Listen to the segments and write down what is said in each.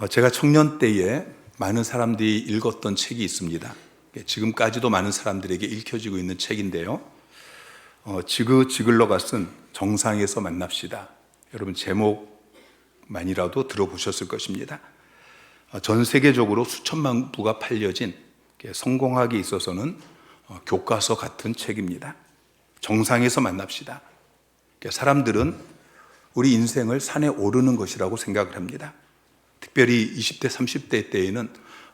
제가 청년 때에 많은 사람들이 읽었던 책이 있습니다. 지금까지도 많은 사람들에게 읽혀지고 있는 책인데요. 지글러가 쓴 정상에서 만납시다. 여러분 제목만이라도 들어보셨을 것입니다. 전 세계적으로 수천만 부가 팔려진 성공하기 있어서는 교과서 같은 책입니다. 정상에서 만납시다. 사람들은 우리 인생을 산에 오르는 것이라고 생각을 합니다. 특별히 20대, 30대 때에는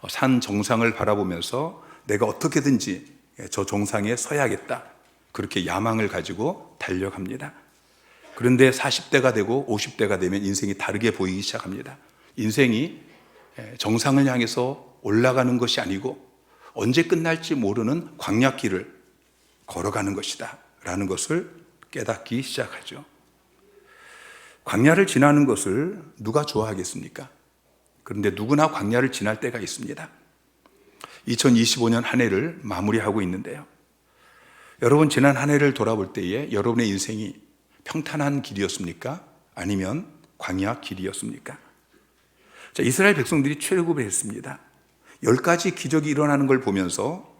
산 정상을 바라보면서 내가 어떻게든지 저 정상에 서야겠다, 그렇게 야망을 가지고 달려갑니다. 그런데 40대가 되고 50대가 되면 인생이 다르게 보이기 시작합니다. 인생이 정상을 향해서 올라가는 것이 아니고 언제 끝날지 모르는 광야길을 걸어가는 것이다 라는 것을 깨닫기 시작하죠. 광야를 지나는 것을 누가 좋아하겠습니까? 그런데 누구나 광야를 지날 때가 있습니다. 2025년 한 해를 마무리하고 있는데요. 여러분, 지난 한 해를 돌아볼 때에 여러분의 인생이 평탄한 길이었습니까? 아니면 광야 길이었습니까? 자, 이스라엘 백성들이 출애굽을 했습니다. 10가지 기적이 일어나는 걸 보면서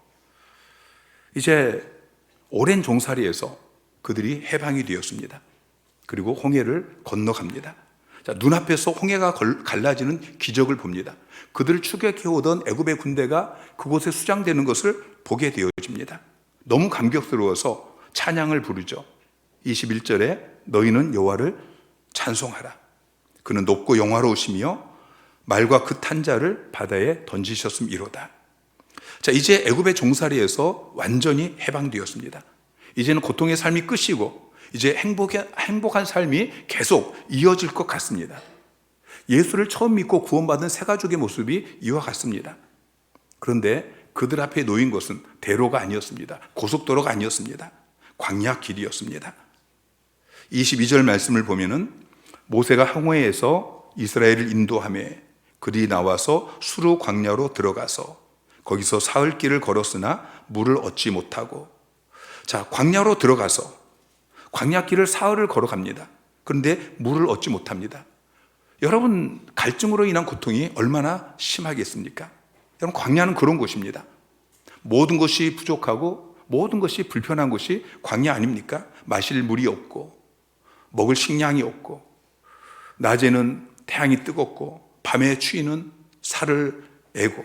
이제 오랜 종살이에서 그들이 해방이 되었습니다. 그리고 홍해를 건너갑니다. 자, 눈앞에서 홍해가 갈라지는 기적을 봅니다. 그들을 추격해오던 애굽의 군대가 그곳에 수장되는 것을 보게 되어집니다. 너무 감격스러워서 찬양을 부르죠. 21절에 너희는 여호와를 찬송하라. 그는 높고 영화로우시며 말과 그 탄 자를 바다에 던지셨음이로다. 자, 이제 애굽의 종살이에서 완전히 해방되었습니다. 이제는 고통의 삶이 끝이고 이제 행복한 삶이 계속 이어질 것 같습니다. 예수를 처음 믿고 구원받은 세 가족의 모습이 이와 같습니다. 그런데 그들 앞에 놓인 것은 대로가 아니었습니다. 고속도로가 아니었습니다. 광야 길이었습니다. 22절 말씀을 보면은 모세가 홍해에서 이스라엘을 인도하며 그들이 나와서 수르 광야로 들어가서 거기서 사흘 길을 걸었으나 물을 얻지 못하고, 자, 광야로 들어가서 광야길을 사흘을 걸어갑니다. 그런데 물을 얻지 못합니다. 여러분, 갈증으로 인한 고통이 얼마나 심하겠습니까? 여러분, 광야는 그런 곳입니다. 모든 것이 부족하고 모든 것이 불편한 곳이 광야 아닙니까? 마실 물이 없고 먹을 식량이 없고 낮에는 태양이 뜨겁고 밤에 추위는 살을 애고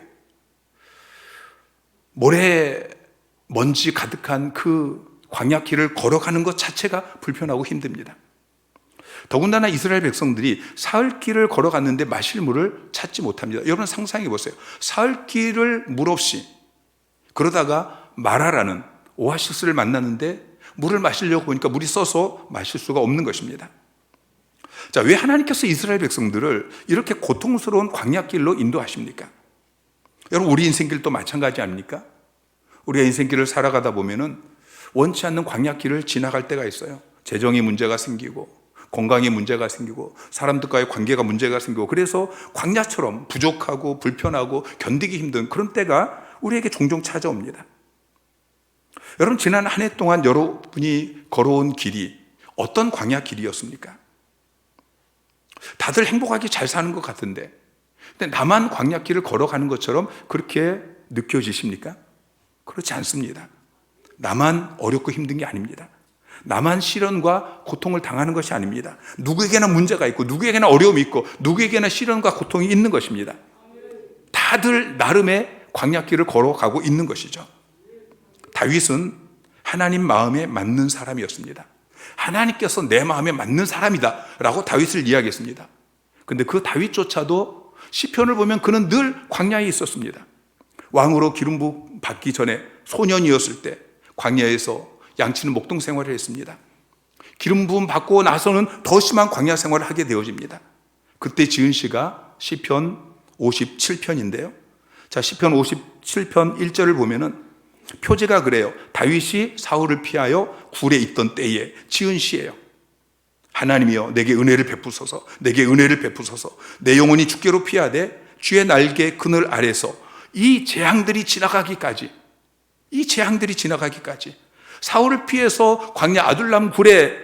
모래 먼지 가득한 그 광야길을 걸어가는 것 자체가 불편하고 힘듭니다. 더군다나 이스라엘 백성들이 사흘 길을 걸어갔는데 마실 물을 찾지 못합니다. 여러분 상상해 보세요. 사흘 길을 물 없이 그러다가 마라라는 오아시스를 만났는데 물을 마시려고 보니까 물이 써서 마실 수가 없는 것입니다. 자, 왜 하나님께서 이스라엘 백성들을 이렇게 고통스러운 광야길로 인도하십니까? 여러분, 우리 인생길도 마찬가지 아닙니까? 우리가 인생길을 살아가다 보면은 원치 않는 광야길을 지나갈 때가 있어요. 재정의 문제가 생기고 건강에 문제가 생기고 사람들과의 관계가 문제가 생기고, 그래서 광야처럼 부족하고 불편하고 견디기 힘든 그런 때가 우리에게 종종 찾아옵니다. 여러분, 지난 한 해 동안 여러분이 걸어온 길이 어떤 광야 길이었습니까? 다들 행복하게 잘 사는 것 같은데, 근데 나만 광야 길을 걸어가는 것처럼 그렇게 느껴지십니까? 그렇지 않습니다. 나만 어렵고 힘든 게 아닙니다. 나만 시련과 고통을 당하는 것이 아닙니다. 누구에게나 문제가 있고 누구에게나 어려움이 있고 누구에게나 시련과 고통이 있는 것입니다. 다들 나름의 광야길을 걸어가고 있는 것이죠. 다윗은 하나님 마음에 맞는 사람이었습니다. 하나님께서 내 마음에 맞는 사람이다 라고 다윗을 이야기했습니다. 그런데 그 다윗조차도 시편을 보면 그는 늘 광야에 있었습니다. 왕으로 기름 부음 받기 전에 소년이었을 때 광야에서 양치는 목동 생활을 했습니다. 기름 부음 받고 나서는 더 심한 광야 생활을 하게 되어집니다. 그때 지은 시가 시편 57편인데요. 자, 시편 57편 1절을 보면은 표제가 그래요. 다윗이 사울을 피하여 굴에 있던 때에 지은 시예요. 하나님이여 내게 은혜를 베푸소서, 내게 은혜를 베푸소서. 내 영혼이 주께로 피하되 주의 날개 그늘 아래서 이 재앙들이 지나가기까지 사울을 피해서 광야 아둘람 굴에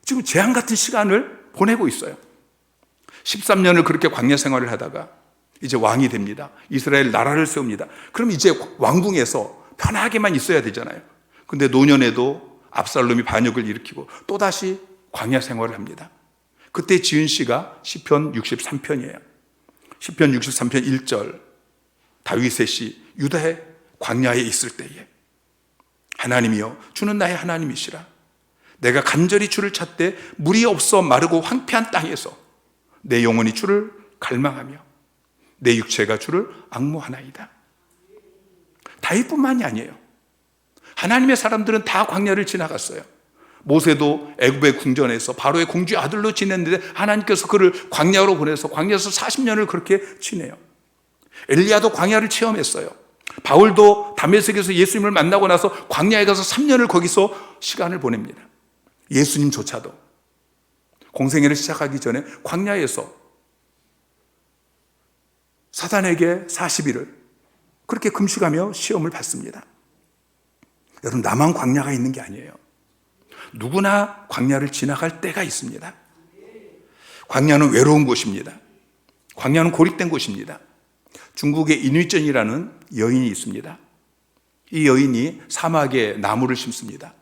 지금 재앙 같은 시간을 보내고 있어요. 13년을 그렇게 광야 생활을 하다가 이제 왕이 됩니다. 이스라엘 나라를 세웁니다. 그럼 이제 왕궁에서 편하게만 있어야 되잖아요. 근데 노년에도 압살롬이 반역을 일으키고 또다시 광야 생활을 합니다. 그때 지은 시가 시편 63편이에요. 시편 63편 1절, 다윗의 시, 유다의 광야에 있을 때에 하나님이여 주는 나의 하나님이시라. 내가 간절히 주를 찾되 물이 없어 마르고 황폐한 땅에서 내 영혼이 주를 갈망하며 내 육체가 주를 앙모하나이다. 다윗뿐만이 아니에요. 하나님의 사람들은 다 광야를 지나갔어요. 모세도 애굽의 궁전에서 바로의 공주의 아들로 지냈는데 하나님께서 그를 광야로 보내서 광야에서 40년을 그렇게 지내요. 엘리야도 광야를 체험했어요. 바울도 다메섹에서 예수님을 만나고 나서 광야에 가서 3년을 거기서 시간을 보냅니다. 예수님조차도 공생애를 시작하기 전에 광야에서 사단에게 40일을 그렇게 금식하며 시험을 받습니다. 여러분, 나만 광야가 있는 게 아니에요. 누구나 광야를 지나갈 때가 있습니다. 광야는 외로운 곳입니다. 광야는 고립된 곳입니다. 중국에 인위전이라는 여인이 있습니다. 이 여인이 사막에 나무를 심습니다.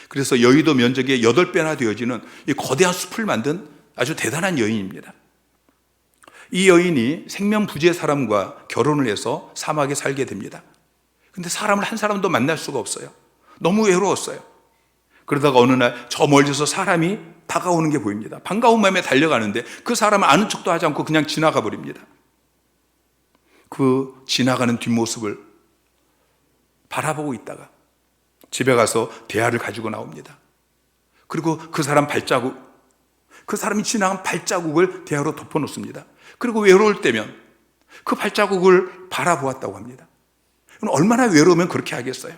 그래서 여의도 면적의 8배나 되어지는 이 거대한 숲을 만든 아주 대단한 여인입니다. 이 여인이 생명부지의 사람과 결혼을 해서 사막에 살게 됩니다. 근데 사람을 한 사람도 만날 수가 없어요. 너무 외로웠어요. 그러다가 어느 날 저 멀리서 사람이 다가오는 게 보입니다. 반가운 마음에 달려가는데 그 사람을 아는 척도 하지 않고 그냥 지나가 버립니다. 그 지나가는 뒷모습을 바라보고 있다가 집에 가서 대야를 가지고 나옵니다. 그리고 그 사람 발자국, 그 사람이 지나간 발자국을 대야로 덮어놓습니다. 그리고 외로울 때면 그 발자국을 바라보았다고 합니다. 얼마나 외로우면 그렇게 하겠어요?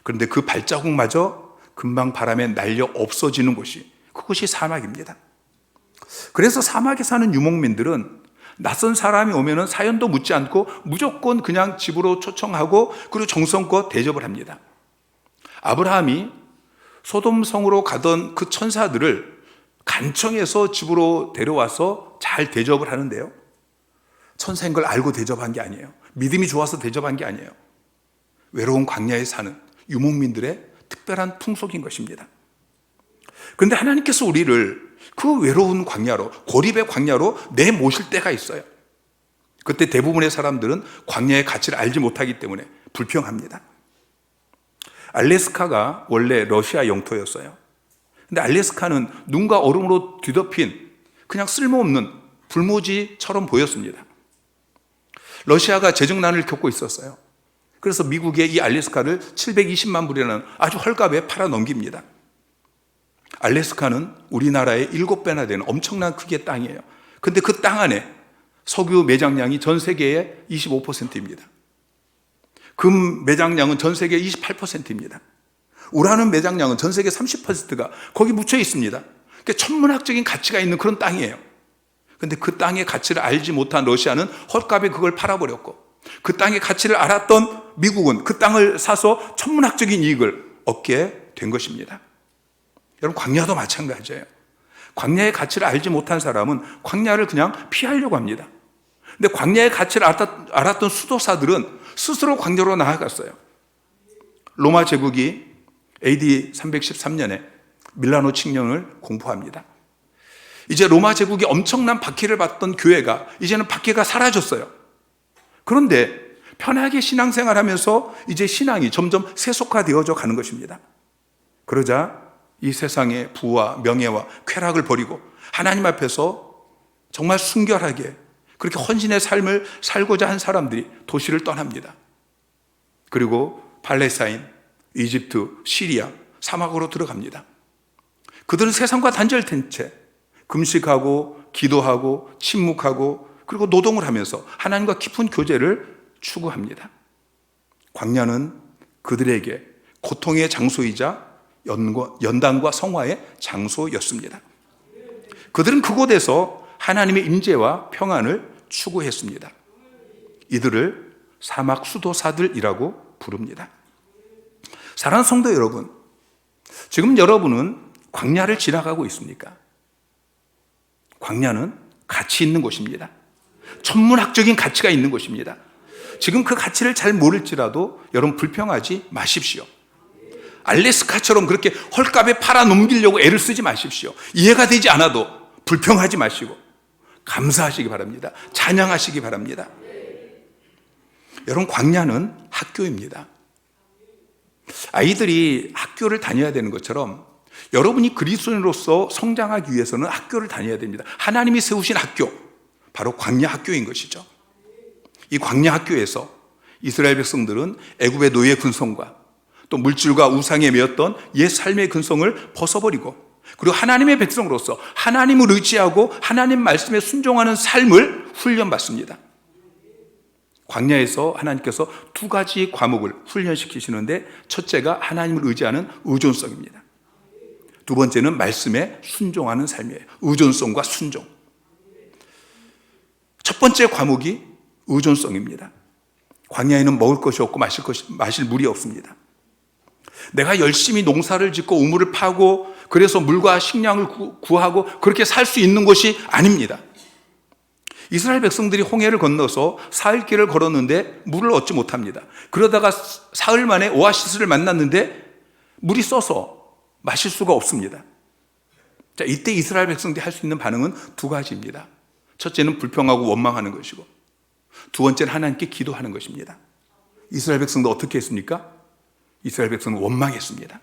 그런데 그 발자국마저 금방 바람에 날려 없어지는 곳이, 그곳이 사막입니다. 그래서 사막에 사는 유목민들은 낯선 사람이 오면은 사연도 묻지 않고 무조건 그냥 집으로 초청하고 그리고 정성껏 대접을 합니다. 아브라함이 소돔성으로 가던 그 천사들을 간청해서 집으로 데려와서 잘 대접을 하는데요. 천사인 걸 알고 대접한 게 아니에요. 믿음이 좋아서 대접한 게 아니에요. 외로운 광야에 사는 유목민들의 특별한 풍속인 것입니다. 그런데 하나님께서 우리를 그 외로운 광야로, 고립의 광야로 내모실 때가 있어요. 그때 대부분의 사람들은 광야의 가치를 알지 못하기 때문에 불평합니다. 알래스카가 원래 러시아 영토였어요. 근데 알래스카는 눈과 얼음으로 뒤덮인 그냥 쓸모없는 불모지처럼 보였습니다. 러시아가 재정난을 겪고 있었어요. 그래서 미국에 이 알래스카를 720만 불이라는 아주 헐값에 팔아 넘깁니다. 알래스카는 우리나라의 7배나 되는 엄청난 크기의 땅이에요. 근데 그 땅 안에 석유 매장량이 전 세계의 25%입니다. 금 매장량은 전 세계 28%입니다. 우라늄 매장량은 전 세계 30%가 거기 묻혀 있습니다. 그러니까 천문학적인 가치가 있는 그런 땅이에요. 근데 그 땅의 가치를 알지 못한 러시아는 헐값에 그걸 팔아버렸고, 그 땅의 가치를 알았던 미국은 그 땅을 사서 천문학적인 이익을 얻게 된 것입니다. 여러분, 광야도 마찬가지예요. 광야의 가치를 알지 못한 사람은 광야를 그냥 피하려고 합니다. 근데 광야의 가치를 알았던 수도사들은 스스로 광야로 나아갔어요. 로마 제국이 AD 313년에 밀라노 칙령을 공포합니다. 이제 로마 제국이 엄청난 박해를 받던 교회가 이제는 박해가 사라졌어요. 그런데 편하게 신앙생활하면서 이제 신앙이 점점 세속화되어져 가는 것입니다. 그러자 이 세상의 부와 명예와 쾌락을 버리고 하나님 앞에서 정말 순결하게 그렇게 헌신의 삶을 살고자 한 사람들이 도시를 떠납니다. 그리고 팔레스타인, 이집트, 시리아, 사막으로 들어갑니다. 그들은 세상과 단절된 채 금식하고 기도하고 침묵하고 그리고 노동을 하면서 하나님과 깊은 교제를 추구합니다. 광야는 그들에게 고통의 장소이자 연단과 성화의 장소였습니다. 그들은 그곳에서 하나님의 임재와 평안을 추구했습니다. 이들을 사막 수도사들이라고 부릅니다. 사랑하는 성도 여러분, 지금 여러분은 광야를 지나가고 있습니까? 광야는 가치 있는 곳입니다. 천문학적인 가치가 있는 곳입니다. 지금 그 가치를 잘 모를지라도 여러분 불평하지 마십시오. 알래스카처럼 그렇게 헐값에 팔아 넘기려고 애를 쓰지 마십시오. 이해가 되지 않아도 불평하지 마시고 감사하시기 바랍니다. 찬양하시기 바랍니다. 여러분, 광야는 학교입니다. 아이들이 학교를 다녀야 되는 것처럼 여러분이 그리스도인으로서 성장하기 위해서는 학교를 다녀야 됩니다. 하나님이 세우신 학교, 바로 광야 학교인 것이죠. 이 광야 학교에서 이스라엘 백성들은 애굽의 노예 근성과 또 물질과 우상에 매였던 옛 삶의 근성을 벗어버리고, 그리고 하나님의 백성으로서 하나님을 의지하고 하나님 말씀에 순종하는 삶을 훈련받습니다. 광야에서 하나님께서 두 가지 과목을 훈련시키시는데, 첫째가 하나님을 의지하는 의존성입니다. 두 번째는 말씀에 순종하는 삶이에요. 의존성과 순종. 첫 번째 과목이 의존성입니다. 광야에는 먹을 것이 없고 마실 물이 없습니다. 내가 열심히 농사를 짓고 우물을 파고 그래서 물과 식량을 구하고 그렇게 살 수 있는 곳이 아닙니다. 이스라엘 백성들이 홍해를 건너서 사흘 길을 걸었는데 물을 얻지 못합니다. 그러다가 사흘 만에 오아시스를 만났는데 물이 써서 마실 수가 없습니다. 자, 이때 이스라엘 백성들이 할 수 있는 반응은 두 가지입니다. 첫째는 불평하고 원망하는 것이고, 두 번째는 하나님께 기도하는 것입니다. 이스라엘 백성도 어떻게 했습니까? 이스라엘 백성은 원망했습니다.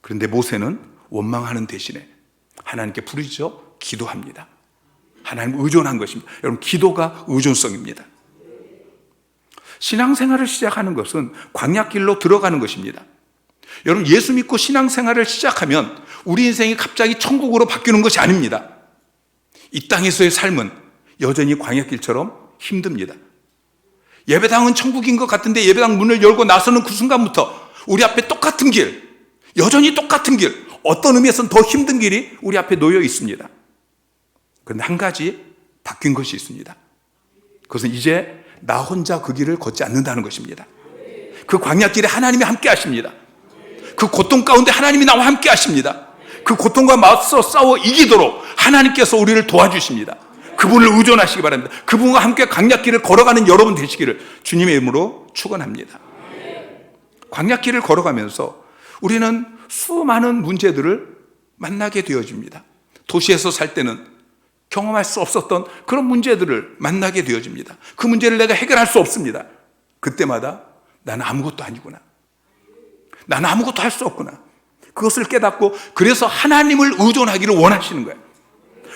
그런데 모세는 원망하는 대신에 하나님께 부르짖어 기도합니다. 하나님 의존한 것입니다. 여러분, 기도가 의존성입니다. 신앙생활을 시작하는 것은 광야길로 들어가는 것입니다. 여러분, 예수 믿고 신앙생활을 시작하면 우리 인생이 갑자기 천국으로 바뀌는 것이 아닙니다. 이 땅에서의 삶은 여전히 광야길처럼 힘듭니다. 예배당은 천국인 것 같은데 예배당 문을 열고 나서는 그 순간부터 우리 앞에 똑같은 길, 여전히 똑같은 길, 어떤 의미에서는 더 힘든 길이 우리 앞에 놓여 있습니다. 그런데 한 가지 바뀐 것이 있습니다. 그것은 이제 나 혼자 그 길을 걷지 않는다는 것입니다. 그 광야길에 하나님이 함께 하십니다. 그 고통 가운데 하나님이 나와 함께 하십니다. 그 고통과 맞서 싸워 이기도록 하나님께서 우리를 도와주십니다. 그분을 의존하시기 바랍니다. 그분과 함께 광야길을 걸어가는 여러분 되시기를 주님의 이름으로 축원합니다. 광야길을 걸어가면서 우리는 수많은 문제들을 만나게 되어집니다. 도시에서 살 때는 경험할 수 없었던 그런 문제들을 만나게 되어집니다. 그 문제를 내가 해결할 수 없습니다. 그때마다 나는 아무것도 아니구나, 나는 아무것도 할 수 없구나, 그것을 깨닫고 그래서 하나님을 의존하기를 원하시는 거예요.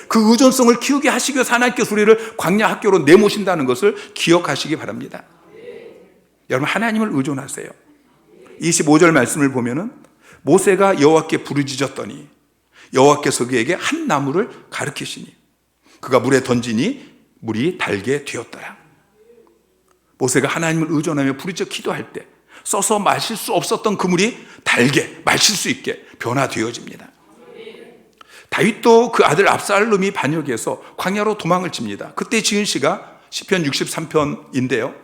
그 의존성을 키우게 하시기 위해서 하나님께서 우리를 광야 학교로 내모신다는 것을 기억하시기 바랍니다. 여러분, 하나님을 의존하세요. 25절 말씀을 보면은 모세가 여호와께 부르짖었더니 여호와께서 그에게 한 나무를 가르치시니 그가 물에 던지니 물이 달게 되었더라. 모세가 하나님을 의존하며 부르짖어 기도할 때 써서 마실 수 없었던 그 물이 달게, 마실 수 있게 변화되어집니다. 다윗도 그 아들 압살롬이 반역해서 광야로 도망을 칩니다. 그때 지은 시가 시편 63편인데요.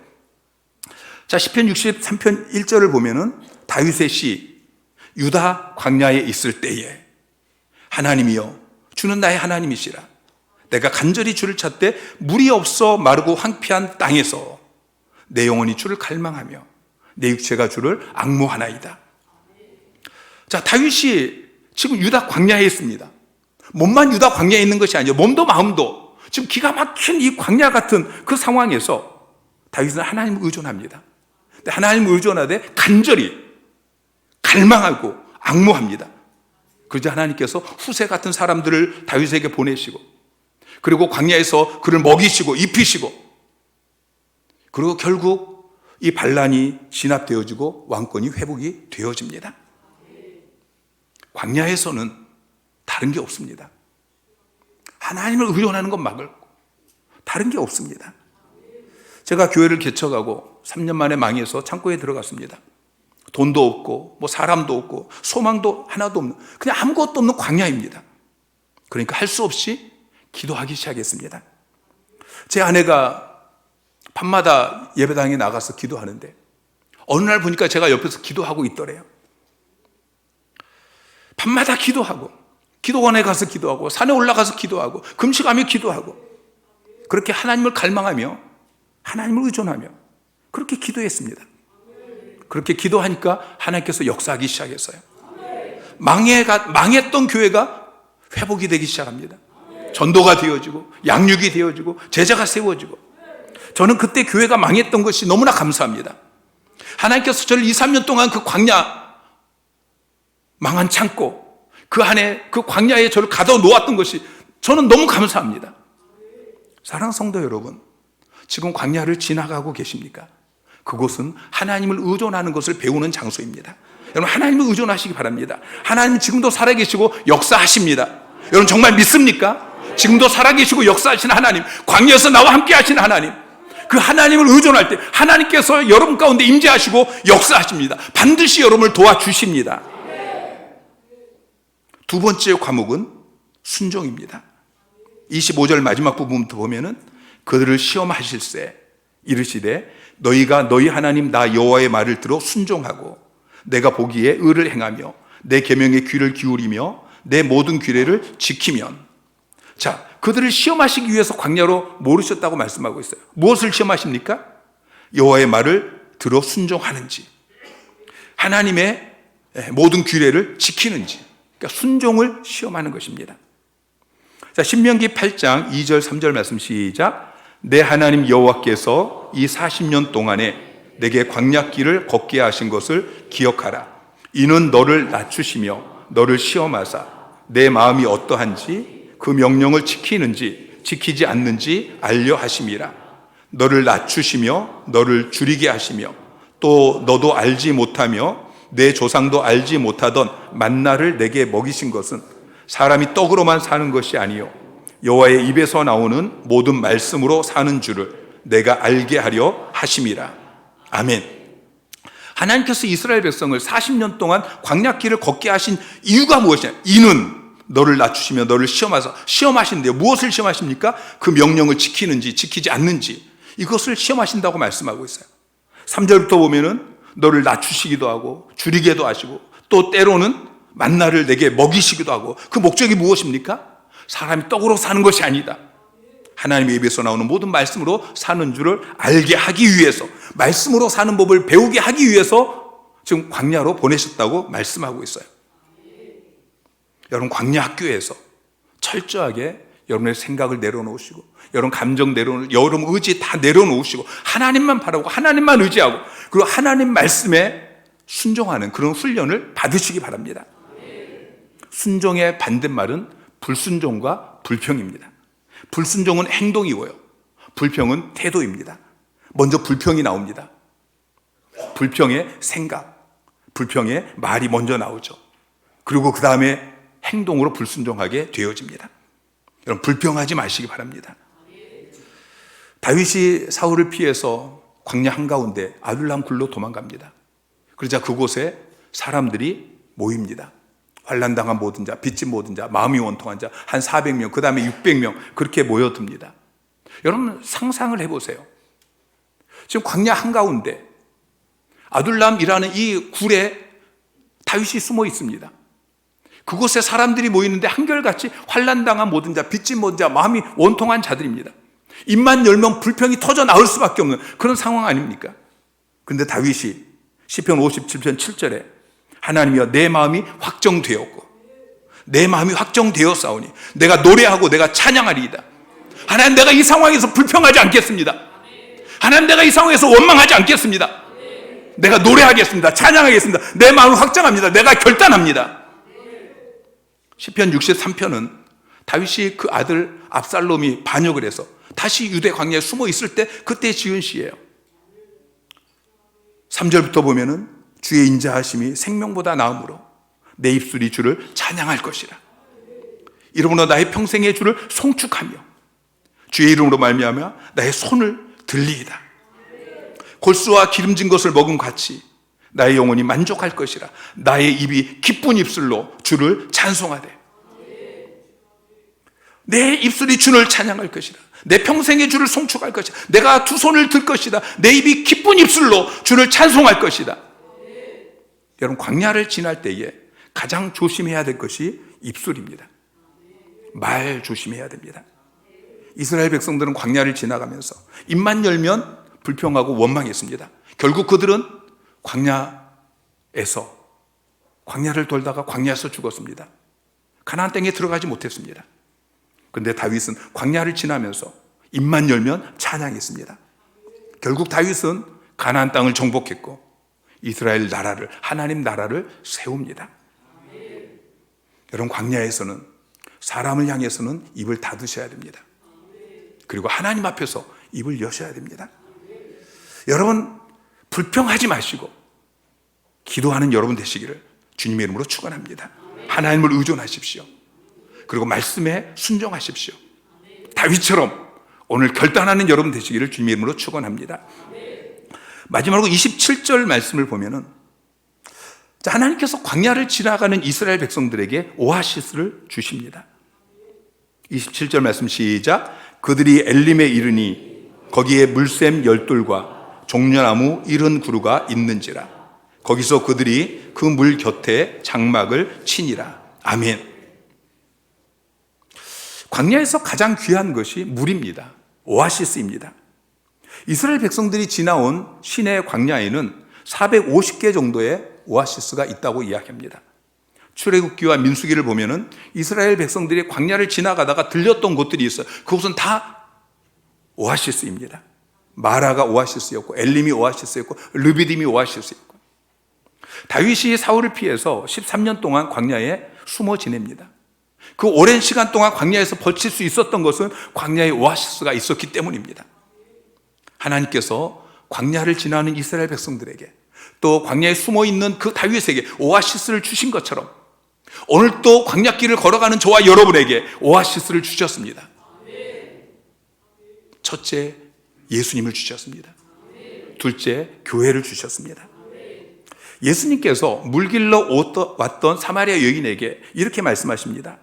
자, 시편 63편 1절을 보면은 다윗의 시, 유다 광야에 있을 때에 하나님이여 주는 나의 하나님이시라. 내가 간절히 주를 찾되 물이 없어 마르고 황폐한 땅에서 내 영혼이 주를 갈망하며 내 육체가 주를 앙모하나이다. 자, 다윗이 지금 유다 광야에 있습니다. 몸만 유다 광야에 있는 것이 아니죠. 몸도 마음도 지금 기가 막힌 이 광야 같은 그 상황에서 다윗은 하나님을 의존합니다. 근데 하나님을 의존하되 간절히 갈망하고 앙모합니다. 그러자 하나님께서 후세 같은 사람들을 다윗에게 보내시고, 그리고 광야에서 그를 먹이시고 입히시고, 그리고 결국 이 반란이 진압되어지고 왕권이 회복이 되어집니다. 광야에서는 다른 게 없습니다. 하나님을 의존하는 것 말고 다른 게 없습니다. 제가 교회를 개척하고 3년 만에 망해서 창고에 들어갔습니다. 돈도 없고 뭐 사람도 없고 소망도 하나도 없는, 그냥 아무것도 없는 광야입니다. 그러니까 할 수 없이 기도하기 시작했습니다. 제 아내가 밤마다 예배당에 나가서 기도하는데 어느 날 보니까 제가 옆에서 기도하고 있더래요. 밤마다 기도하고 기도원에 가서 기도하고 산에 올라가서 기도하고 금식하며 기도하고 그렇게 하나님을 갈망하며 하나님을 의존하며 그렇게 기도했습니다. 그렇게 기도하니까 하나님께서 역사하기 시작했어요. 망했던 교회가 회복이 되기 시작합니다. 전도가 되어지고 양육이 되어지고 제자가 세워지고 저는 그때 교회가 망했던 것이 너무나 감사합니다. 하나님께서 저를 2, 3년 동안 그 광야 망한 창고 그 안에 그 광야에 저를 가둬 놓았던 것이 저는 너무 감사합니다. 사랑하는 성도 여러분, 지금 광야를 지나가고 계십니까? 그곳은 하나님을 의존하는 것을 배우는 장소입니다. 여러분, 하나님을 의존하시기 바랍니다. 하나님 지금도 살아계시고 역사하십니다. 여러분 정말 믿습니까? 지금도 살아계시고 역사하시는 하나님, 광야에서 나와 함께 하시는 하나님, 그 하나님을 의존할 때 하나님께서 여러분 가운데 임재하시고 역사하십니다. 반드시 여러분을 도와주십니다. 두 번째 과목은 순종입니다. 25절 마지막 부분부터 보면은 그들을 시험하실세 이르시되 너희가 너희 하나님 나 여호와의 말을 들어 순종하고 내가 보기에 의를 행하며 내 계명에 귀를 기울이며 내 모든 규례를 지키면. 자, 그들을 시험하시기 위해서 광야로 모르셨다고 말씀하고 있어요. 무엇을 시험하십니까? 여호와의 말을 들어 순종하는지, 하나님의 모든 규례를 지키는지, 그러니까 순종을 시험하는 것입니다. 자, 신명기 8장 2절 3절 말씀 시작. 내 하나님 여호와께서 이 40년 동안에 내게 광야길을 걷게 하신 것을 기억하라. 이는 너를 낮추시며 너를 시험하사 내 마음이 어떠한지 그 명령을 지키는지 지키지 않는지 알려 하심이라. 너를 낮추시며 너를 줄이게 하시며 또 너도 알지 못하며 내 조상도 알지 못하던 만나를 내게 먹이신 것은 사람이 떡으로만 사는 것이 아니요 여호와의 입에서 나오는 모든 말씀으로 사는 줄을 내가 알게 하려 하심이라. 아멘. 하나님께서 이스라엘 백성을 40년 동안 광야길을 걷게 하신 이유가 무엇이냐? 이는 너를 낮추시며 너를 시험하사, 시험하신대요. 무엇을 시험하십니까? 그 명령을 지키는지 지키지 않는지 이것을 시험하신다고 말씀하고 있어요. 3절부터 보면은 너를 낮추시기도 하고 줄이게도 하시고 또 때로는 만나를 내게 먹이시기도 하고 그 목적이 무엇입니까? 사람이 떡으로 사는 것이 아니다. 하나님의 입에서 나오는 모든 말씀으로 사는 줄을 알게 하기 위해서, 말씀으로 사는 법을 배우게 하기 위해서 지금 광야로 보내셨다고 말씀하고 있어요. 여러분, 광야 학교에서 철저하게 여러분의 생각을 내려놓으시고 여러분 감정 내려놓으시고 여러분 의지 다 내려놓으시고 하나님만 바라고 하나님만 의지하고 그리고 하나님 말씀에 순종하는 그런 훈련을 받으시기 바랍니다. 순종의 반대말은 불순종과 불평입니다. 불순종은 행동이고요, 불평은 태도입니다. 먼저 불평이 나옵니다. 불평의 생각, 불평의 말이 먼저 나오죠. 그리고 그 다음에 행동으로 불순종하게 되어집니다. 여러분, 불평하지 마시기 바랍니다. 다윗이 사울을 피해서 광야 한가운데 아둘람 굴로 도망갑니다. 그러자 그곳에 사람들이 모입니다. 환난당한 모든 자, 빚진 모든 자, 마음이 원통한 자 한 400명, 그 다음에 600명 그렇게 모여듭니다. 여러분 상상을 해보세요. 지금 광야 한가운데 아둘람이라는 이 굴에 다윗이 숨어 있습니다. 그곳에 사람들이 모이는데 한결같이 환난당한 모든 자, 빚진 모든 자, 마음이 원통한 자들입니다. 입만 열면 불평이 터져 나올 수밖에 없는 그런 상황 아닙니까? 그런데 다윗이 시편 57편 7절에 하나님이여 내 마음이 확정되었고 내 마음이 확정되었사오니 내가 노래하고 내가 찬양하리이다. 하나님, 내가 이 상황에서 불평하지 않겠습니다. 하나님, 내가 이 상황에서 원망하지 않겠습니다. 내가 노래하겠습니다. 찬양하겠습니다. 내 마음을 확정합니다. 내가 결단합니다. 시편 63편은 다윗이 그 아들 압살롬이 반역을 해서 다시 유대 광야에 숨어 있을 때 그때 지은 시예요. 3절부터 보면은 주의 인자하심이 생명보다 나음으로 내 입술이 주를 찬양할 것이라. 이러므로 나의 평생의 주를 송축하며 주의 이름으로 말미암아 나의 손을 들리이다. 골수와 기름진 것을 먹은 같이 나의 영혼이 만족할 것이라. 나의 입이 기쁜 입술로 주를 찬송하되 내 입술이 주를 찬양할 것이라. 내 평생의 주를 송축할 것이다. 내가 두 손을 들 것이다. 내 입이 기쁜 입술로 주를 찬송할 것이다. 여러분, 광야를 지날 때에 가장 조심해야 될 것이 입술입니다. 말 조심해야 됩니다. 이스라엘 백성들은 광야를 지나가면서 입만 열면 불평하고 원망했습니다. 결국 그들은 광야를 돌다가 광야에서 죽었습니다. 가나안 땅에 들어가지 못했습니다. 그런데 다윗은 광야를 지나면서 입만 열면 찬양했습니다. 결국 다윗은 가나안 땅을 정복했고 이스라엘 나라를, 하나님 나라를 세웁니다. 여러분, 광야에서는, 사람을 향해서는 입을 닫으셔야 됩니다. 그리고 하나님 앞에서 입을 여셔야 됩니다. 여러분, 불평하지 마시고 기도하는 여러분 되시기를 주님의 이름으로 축원합니다. 하나님을 의존하십시오. 그리고 말씀에 순종하십시오. 다윗처럼 오늘 결단하는 여러분 되시기를 주님의 이름으로 축원합니다. 마지막으로 27절 말씀을 보면은, 하나님께서 광야를 지나가는 이스라엘 백성들에게 오아시스를 주십니다. 27절 말씀 시작. 그들이 엘림에 이르니 거기에 물샘 열둘과 종려나무 70그루가 있는지라. 거기서 그들이 그 물 곁에 장막을 치니라. 아멘. 광야에서 가장 귀한 것이 물입니다. 오아시스입니다. 이스라엘 백성들이 지나온 시내 광야에는 450개 정도의 오아시스가 있다고 이야기합니다. 출애굽기와 민수기를 보면은 이스라엘 백성들이 광야를 지나가다가 들렸던 곳들이 있어요. 그곳은 다 오아시스입니다. 마라가 오아시스였고, 엘림이 오아시스였고, 르비딤이 오아시스였고. 다윗이 사울을 피해서 13년 동안 광야에 숨어 지냅니다. 그 오랜 시간 동안 광야에서 버틸 수 있었던 것은 광야에 오아시스가 있었기 때문입니다. 하나님께서 광야를 지나는 이스라엘 백성들에게, 또 광야에 숨어 있는 그 다윗에게 오아시스를 주신 것처럼 오늘 또 광야길을 걸어가는 저와 여러분에게 오아시스를 주셨습니다. 첫째, 예수님을 주셨습니다. 둘째, 교회를 주셨습니다. 예수님께서 물길로 왔던 사마리아 여인에게 이렇게 말씀하십니다.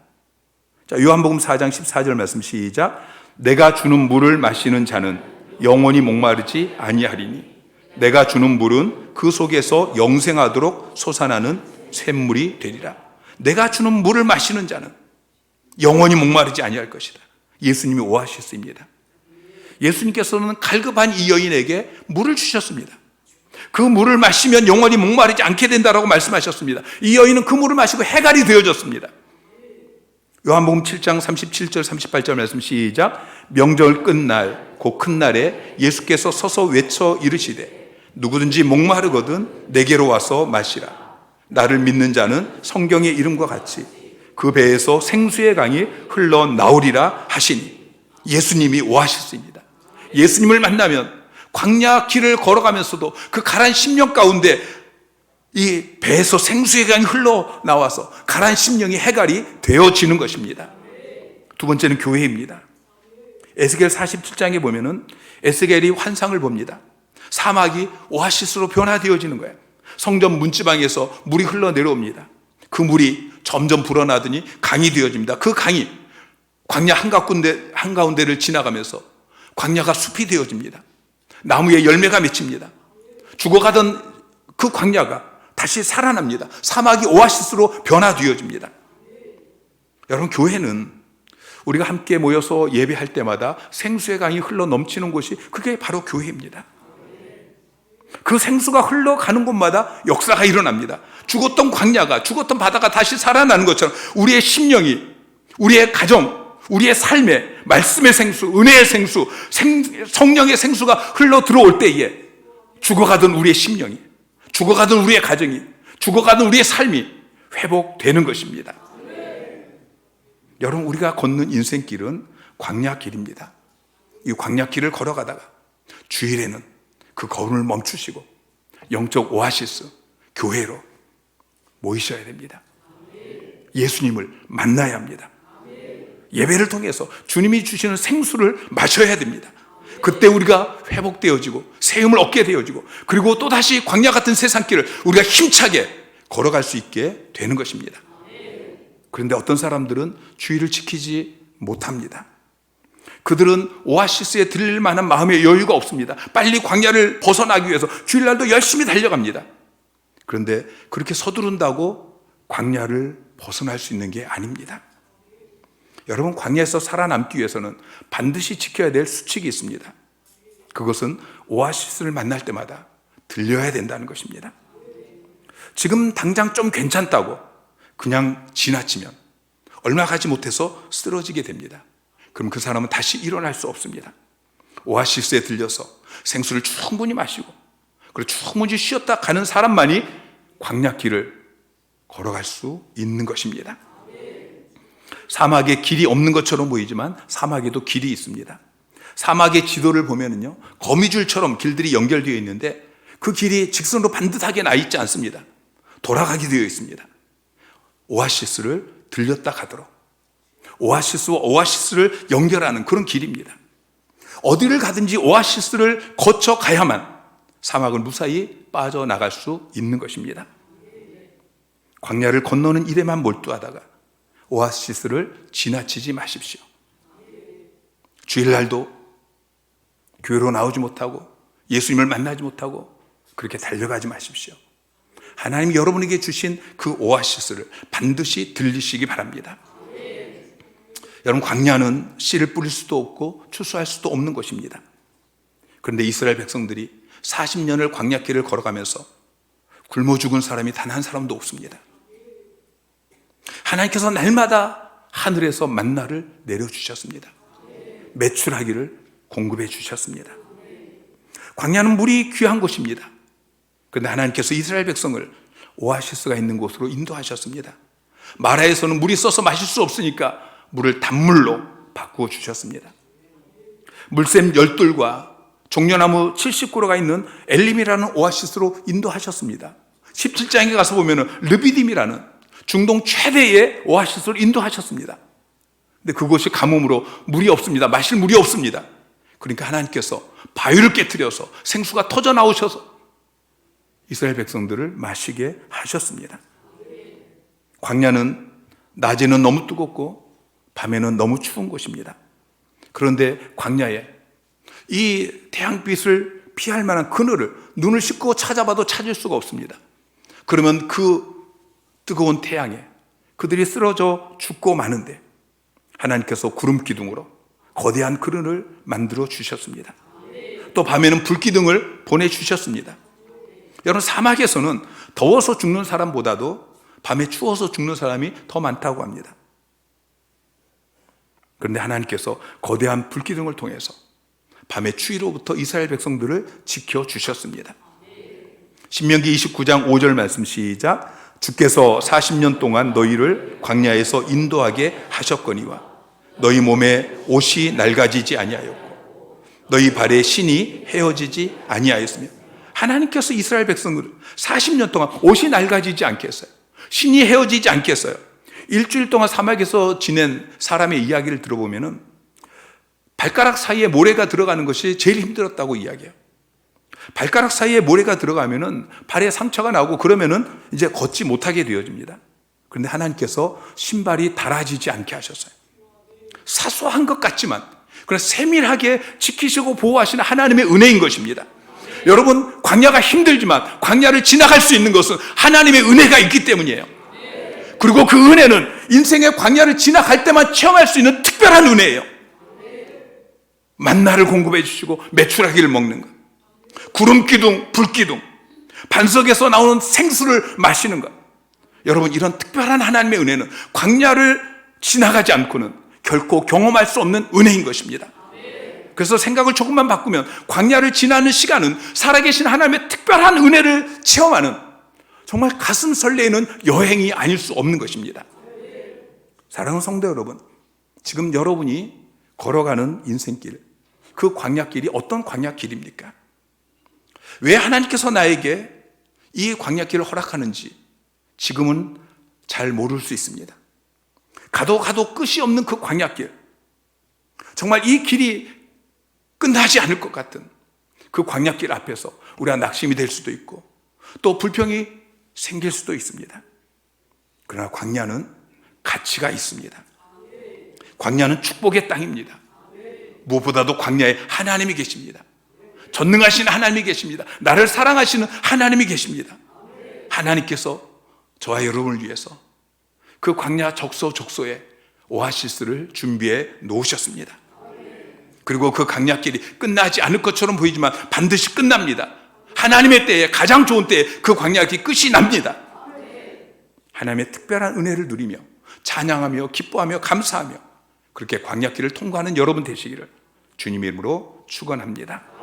자, 요한복음 4장 14절 말씀 시작. 내가 주는 물을 마시는 자는 영원히 목마르지 아니하리니 내가 주는 물은 그 속에서 영생하도록 솟아나는 샘물이 되리라. 내가 주는 물을 마시는 자는 영원히 목마르지 아니할 것이다. 예수님이 오아시스입니다. 예수님께서는 갈급한 이 여인에게 물을 주셨습니다. 그 물을 마시면 영원히 목마르지 않게 된다라고 말씀하셨습니다. 이 여인은 그 물을 마시고 해갈이 되어졌습니다. 요한복음 7장 37절 38절 말씀 시작. 명절 끝날 곧 큰 날에 예수께서 서서 외쳐 이르시되 누구든지 목마르거든 내게로 와서 마시라. 나를 믿는 자는 성경의 이름과 같이 그 배에서 생수의 강이 흘러나오리라 하시니. 예수님이 오아시스입니다. 예수님을 만나면 광야 길을 걸어가면서도 그 가란 심령 가운데 이 배에서 생수의 강이 흘러나와서 가란 심령이 해갈이 되어지는 것입니다. 두 번째는 교회입니다. 에스겔 47장에 보면은 에스겔이 환상을 봅니다. 사막이 오아시스로 변화되어지는 거예요. 성전 문지방에서 물이 흘러내려옵니다. 그 물이 점점 불어나더니 강이 되어집니다. 그 강이 광야 한가운데를 지나가면서 광야가 숲이 되어집니다. 나무에 열매가 맺힙니다. 죽어가던 그 광야가 다시 살아납니다. 사막이 오아시스로 변화되어집니다. 여러분, 교회는 우리가 함께 모여서 예배할 때마다 생수의 강이 흘러 넘치는 곳이 그게 바로 교회입니다. 그 생수가 흘러가는 곳마다 역사가 일어납니다. 죽었던 광야가, 죽었던 바다가 다시 살아나는 것처럼 우리의 심령이, 우리의 가정, 우리의 삶에 말씀의 생수, 은혜의 생수, 성령의 생수가 흘러 들어올 때에 죽어가던 우리의 심령이, 죽어가던 우리의 가정이, 죽어가던 우리의 삶이 회복되는 것입니다. 여러분, 우리가 걷는 인생길은 광야길입니다. 이 광야길을 걸어가다가 주일에는 그 걸음을 멈추시고 영적 오아시스, 교회로 모이셔야 됩니다. 예수님을 만나야 합니다. 예배를 통해서 주님이 주시는 생수를 마셔야 됩니다. 그때 우리가 회복되어지고 세움을 얻게 되어지고, 그리고 또다시 광야 같은 세상길을 우리가 힘차게 걸어갈 수 있게 되는 것입니다. 그런데 어떤 사람들은 주의를 지키지 못합니다. 그들은 오아시스에 들릴 만한 마음의 여유가 없습니다. 빨리 광야를 벗어나기 위해서 주일날도 열심히 달려갑니다. 그런데 그렇게 서두른다고 광야를 벗어날 수 있는 게 아닙니다. 여러분, 광야에서 살아남기 위해서는 반드시 지켜야 될 수칙이 있습니다. 그것은 오아시스를 만날 때마다 들려야 된다는 것입니다. 지금 당장 좀 괜찮다고 그냥 지나치면 얼마 가지 못해서 쓰러지게 됩니다. 그럼 그 사람은 다시 일어날 수 없습니다. 오아시스에 들려서 생수를 충분히 마시고 그리고 충분히 쉬었다 가는 사람만이 광야길을 걸어갈 수 있는 것입니다. 사막에 길이 없는 것처럼 보이지만 사막에도 길이 있습니다. 사막의 지도를 보면은요, 거미줄처럼 길들이 연결되어 있는데 그 길이 직선으로 반듯하게 나 있지 않습니다. 돌아가게 되어 있습니다. 오아시스를 들렸다 가도록 오아시스와 오아시스를 연결하는 그런 길입니다. 어디를 가든지 오아시스를 거쳐 가야만 사막을 무사히 빠져나갈 수 있는 것입니다. 광야를 건너는 일에만 몰두하다가 오아시스를 지나치지 마십시오. 주일날도 교회로 나오지 못하고 예수님을 만나지 못하고 그렇게 달려가지 마십시오. 하나님이 여러분에게 주신 그 오아시스를 반드시 들리시기 바랍니다. 여러분, 광야는 씨를 뿌릴 수도 없고 추수할 수도 없는 곳입니다. 그런데 이스라엘 백성들이 40년을 광야길을 걸어가면서 굶어 죽은 사람이 단 한 사람도 없습니다. 하나님께서 날마다 하늘에서 만나를 내려주셨습니다. 메추라기를 공급해 주셨습니다. 광야는 물이 귀한 곳입니다. 그런데 하나님께서 이스라엘 백성을 오아시스가 있는 곳으로 인도하셨습니다. 마라에서는 물이 써서 마실 수 없으니까 물을 단물로 바꾸어 주셨습니다. 물샘 10들과 종려나무 70그루가 있는 엘림이라는 오아시스로 인도하셨습니다. 17장에 가서 보면 르비딤이라는 중동 최대의 오아시스로 인도하셨습니다. 근데 그곳이 가뭄으로 물이 없습니다. 마실 물이 없습니다. 그러니까 하나님께서 바위를 깨트려서 생수가 터져 나오셔서 이스라엘 백성들을 마시게 하셨습니다. 광야는 낮에는 너무 뜨겁고 밤에는 너무 추운 곳입니다. 그런데 광야에 이 태양빛을 피할 만한 그늘을 눈을 씻고 찾아봐도 찾을 수가 없습니다. 그러면 그 뜨거운 태양에 그들이 쓰러져 죽고 마는데 하나님께서 구름 기둥으로 거대한 그늘을 만들어 주셨습니다. 또 밤에는 불기둥을 보내주셨습니다. 여러분, 사막에서는 더워서 죽는 사람보다도 밤에 추워서 죽는 사람이 더 많다고 합니다. 그런데 하나님께서 거대한 불기둥을 통해서 밤의 추위로부터 이스라엘 백성들을 지켜주셨습니다. 신명기 29장 5절 말씀 시작. 주께서 40년 동안 너희를 광야에서 인도하게 하셨거니와 너희 몸에 옷이 낡아지지 아니하였고 너희 발에 신이 헤어지지 아니하였으며. 하나님께서 이스라엘 백성들을 40년 동안 옷이 낡아지지 않겠어요? 신이 헤어지지 않겠어요? 일주일 동안 사막에서 지낸 사람의 이야기를 들어보면 발가락 사이에 모래가 들어가는 것이 제일 힘들었다고 이야기해요. 발가락 사이에 모래가 들어가면 발에 상처가 나오고 그러면 이제 걷지 못하게 되어집니다. 그런데 하나님께서 신발이 닳아지지 않게 하셨어요. 사소한 것 같지만 그러나 세밀하게 지키시고 보호하시는 하나님의 은혜인 것입니다. 여러분, 광야가 힘들지만 광야를 지나갈 수 있는 것은 하나님의 은혜가 있기 때문이에요. 그리고 그 은혜는 인생의 광야를 지나갈 때만 체험할 수 있는 특별한 은혜예요. 만나를 공급해 주시고 메추라기를 먹는 것, 구름기둥, 불기둥, 반석에서 나오는 생수를 마시는 것. 여러분, 이런 특별한 하나님의 은혜는 광야를 지나가지 않고는 결코 경험할 수 없는 은혜인 것입니다. 그래서 생각을 조금만 바꾸면 광야를 지나는 시간은 살아계신 하나님의 특별한 은혜를 체험하는 정말 가슴 설레이는 여행이 아닐 수 없는 것입니다. 사랑하는 성도 여러분, 지금 여러분이 걸어가는 인생길, 그 광야길이 어떤 광야길입니까? 왜 하나님께서 나에게 이 광야길을 허락하는지 지금은 잘 모를 수 있습니다. 가도 끝이 없는 그 광야길, 정말 이 길이 끝나지 않을 것 같은 그 광야길 앞에서 우리가 낙심이 될 수도 있고 또 불평이 생길 수도 있습니다. 그러나 광야는 가치가 있습니다. 광야는 축복의 땅입니다. 무엇보다도 광야에 하나님이 계십니다. 전능하신 하나님이 계십니다. 나를 사랑하시는 하나님이 계십니다. 하나님께서 저와 여러분을 위해서 그 광야 적소에 오아시스를 준비해 놓으셨습니다. 그리고 그 광야길이 끝나지 않을 것처럼 보이지만 반드시 끝납니다. 하나님의 때에, 가장 좋은 때에 그 광야길이 끝이 납니다. 하나님의 특별한 은혜를 누리며 찬양하며 기뻐하며 감사하며 그렇게 광야길을 통과하는 여러분 되시기를 주님 이름으로 축원합니다.